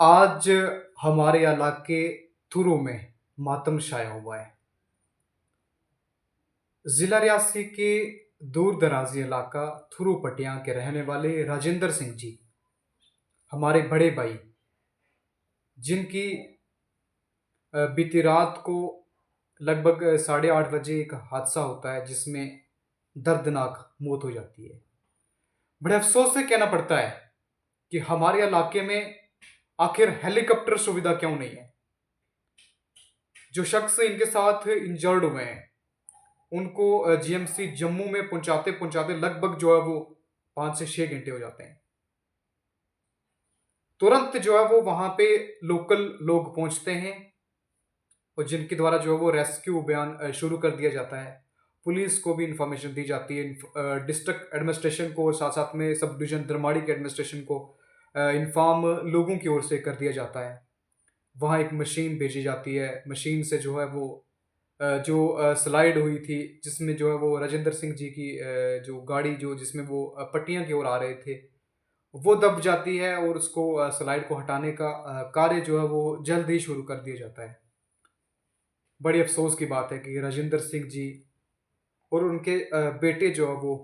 आज हमारे इलाके थुरू में मातम छाया हुआ है। ज़िला रियासी के दूर-दराज़ी इलाका थुरू पटियां के रहने वाले राजेंद्र सिंह जी, हमारे बड़े भाई, जिनकी बीती रात को लगभग 8:30 बजे एक हादसा होता है जिसमें दर्दनाक मौत हो जाती है। बड़े अफ़सोस से कहना पड़ता है कि हमारे इलाके में आखिर हेलीकॉप्टर सुविधा क्यों नहीं है? जो शख्स इनके साथ इंजर्ड हुए हैं, उनको जीएमसी जम्मू में पहुँचाते-पहुँचाते लगभग जो है वो 5 से 6 घंटे हो जाते हैं। तुरंत जो है वो वहाँ पे लोकल लोग पहुँचते हैं और जिनके द्वारा जो है वो रेस्क्यू अभियान शुरू कर दिया जाता है। पुलिस को भी इन्फॉर्मेशन दी जाती है, डिस्ट्रिक्ट एडमिनिस्ट्रेशन को और साथ-साथ में सब डिवीज़न दरमाड़ी के एडमिनिस्ट्रेशन को इन्फॉर्म लोगों की ओर से कर दिया जाता है। वहाँ एक मशीन भेजी जाती है, मशीन से जो है वो जो स्लाइड हुई थी, जिसमें जो है वो राजेंद्र सिंह जी की जो गाड़ी जो जिसमें वो पट्टियाँ की ओर आ रहे थे, वो दब जाती है और उसको स्लाइड को हटाने का कार्य जो है वो जल्द ही शुरू कर दिया जाता है। बड़ी अफ़सोस की बात है कि राजेंद्र सिंह जी और उनके बेटे जो है वो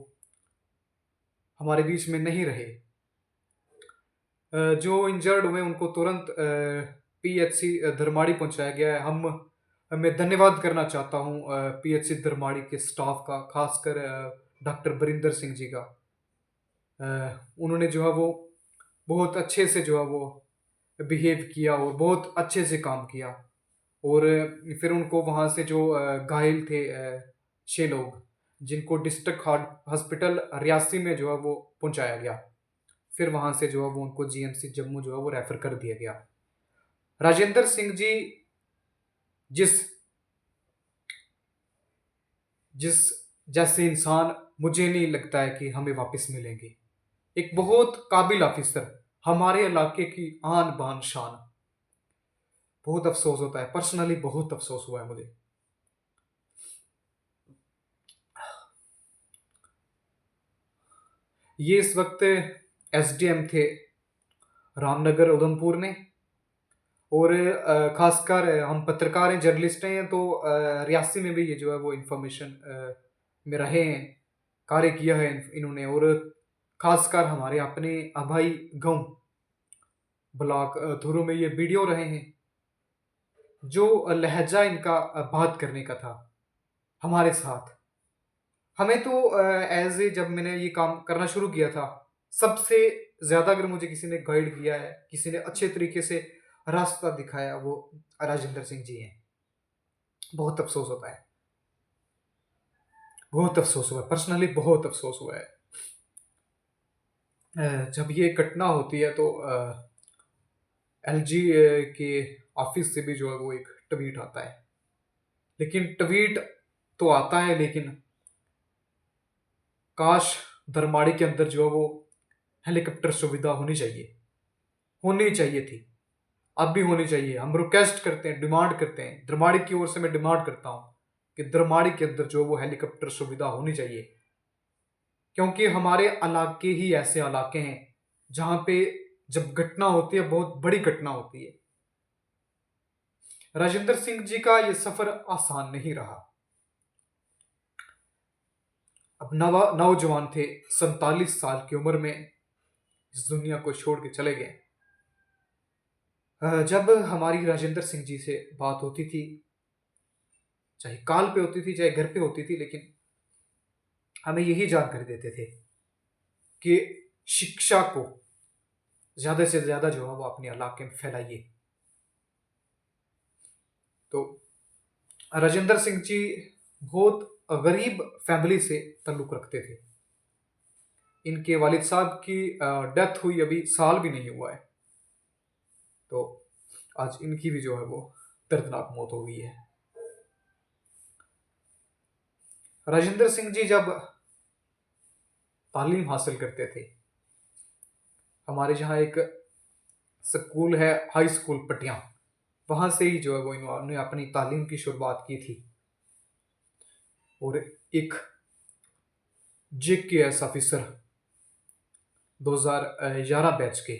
हमारे बीच में नहीं रहे। जो इंजर्ड हुए उनको तुरंत पीएचसी धरमाड़ी पहुँचाया गया है। मैं धन्यवाद करना चाहता हूँ पीएचसी धरमाड़ी के स्टाफ का, ख़ासकर डॉक्टर बरिंदर सिंह जी का। उन्होंने जो है वो बहुत अच्छे से जो है वो बिहेव किया और बहुत अच्छे से काम किया और फिर उनको वहाँ से जो घायल थे 6 लोग, जिनको डिस्ट्रिक्ट हॉस्पिटल रियासी में जो है वो पहुँचाया गया। फिर वहाँ से जो है वो उनको जीएमसी जम्मू जो है वो रेफ़र कर दिया गया। राजेंद्र सिंह जी जिस जिस जैसे इंसान मुझे नहीं लगता है कि हमें वापस मिलेंगे। एक बहुत काबिल ऑफ़िसर, हमारे इलाके की आन बान शान। बहुत अफ़सोस होता है, पर्सनली बहुत अफ़सोस हुआ है मुझे। ये इस वक़्त एसडीएम थे रामनगर उधमपुर में और ख़ासकर हम पत्रकार हैं, जर्नलिस्ट हैं तो रियासी में भी ये जो है वो इन्फॉर्मेशन में रहे हैं, कार्य किया है इन्होंने और ख़ासकर हमारे अपने अभाई गाँव ब्लॉक धुरू में ये वीडियो रहे हैं। जो लहज़ा इनका बात करने का था हमारे साथ, हमें तो ऐज़ ए जब मैंने ये काम करना शुरू किया था, सबसे ज़्यादा अगर मुझे किसी ने गाइड किया है, किसी ने अच्छे तरीके से रास्ता दिखाया, वो राजेंद्र सिंह जी हैं। बहुत अफ़सोस होता है, बहुत अफ़सोस हुआ है, पर्सनली बहुत अफ़सोस हुआ है। जब ये घटना होती है तो एलजी के ऑफ़िस से भी जो है वो एक ट्वीट आता है। लेकिन ट्वीट तो आता है लेकिन काश दरमाड़ी के अंदर जो है वो हेलीकॉप्टर सुविधा होनी चाहिए थी। अब भी होनी चाहिए। हम रिक्वेस्ट करते हैं, डिमांड करते हैं। दरमाड़ी की ओर से मैं डिमांड करता हूँ कि दरमाड़ी के अंदर जो वो हेलीकॉप्टर सुविधा होनी चाहिए। क्योंकि हमारे इलाके ही ऐसे इलाके हैं जहाँ पे जब घटना होती है, बहुत बड़ी घटना होती है। राजेंद्र सिंह जी का ये सफ़र आसान नहीं रहा। अब नौजवान थे, 47 साल की उम्र में इस दुनिया को छोड़ के चले गए। जब हमारी राजेंद्र सिंह जी से बात होती थी, चाहे कॉल पे होती थी, चाहे घर पे होती थी, लेकिन हमें यही जानकारी देते थे कि शिक्षा को ज़्यादा से ज़्यादा जो है वो अपने इलाके में फैलाइए। तो राजेंद्र सिंह जी बहुत गरीब फैमिली से ताल्लुक़ रखते थे। इनके वालिद साहब की डेथ हुई अभी साल भी नहीं हुआ है। तो आज इनकी भी जो है वो दर्दनाक मौत हो गई है। राजेंद्र सिंह जी जब तालीम हासिल करते थे, हमारे जहाँ एक स्कूल है, हाई स्कूल पटियां, वहाँ से ही जो है वो इन्होंने अपनी तालीम की शुरुआत की थी और एक जेकेएस ऑफिसर 2011 बैच के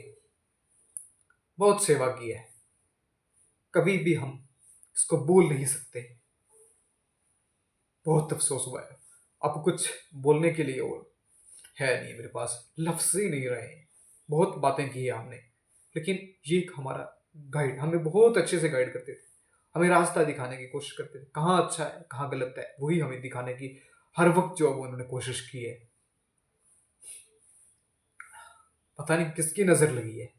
बहुत सेवा की है, कभी भी हम इसको भूल नहीं सकते। बहुत अफसोस हुआ है। अब कुछ बोलने के लिए और है नहीं मेरे पास, लफ्ज़ ही नहीं रहे हैं। बहुत बातें की है हमने, लेकिन ये एक हमारा गाइड हमें बहुत अच्छे से गाइड करते थे। हमें रास्ता दिखाने की कोशिश करते थे, कहाँ अच्छा है, कहाँ गलत है, वही हमें दिखाने की हर वक़्त जो है वो उन्होंने कोशिश की है। पता नहीं किसकी नज़र लगी है।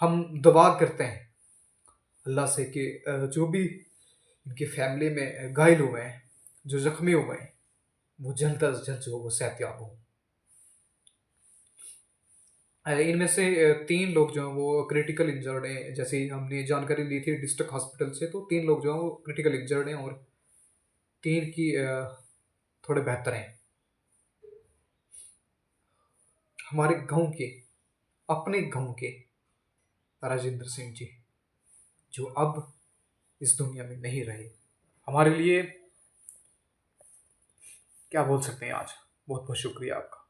हम दुआ करते हैं अल्लाह से कि जो भी इनकी फैमिली में घायल हुए हैं, जो ज़ख्मी हुए हैं, वो जल्द अज़ जल्द जो है वो सेहतयाब हों। इनमें से 3 लोग जो हैं वो क्रिटिकल इंजर्ड हैं, जैसे ही हमने जानकारी ली थी डिस्ट्रिक्ट हॉस्पिटल से, तो 3 लोग जो हैं वो क्रिटिकल इंजर्ड हैं और 3 की थोड़े बेहतर हैं। हमारे गाँव के, अपने गाँव के राजेंद्र सिंह जी, जो अब इस दुनिया में नहीं रहे। हमारे लिए क्या बोल सकते हैं आज? बहुत-बहुत शुक्रिया आपका।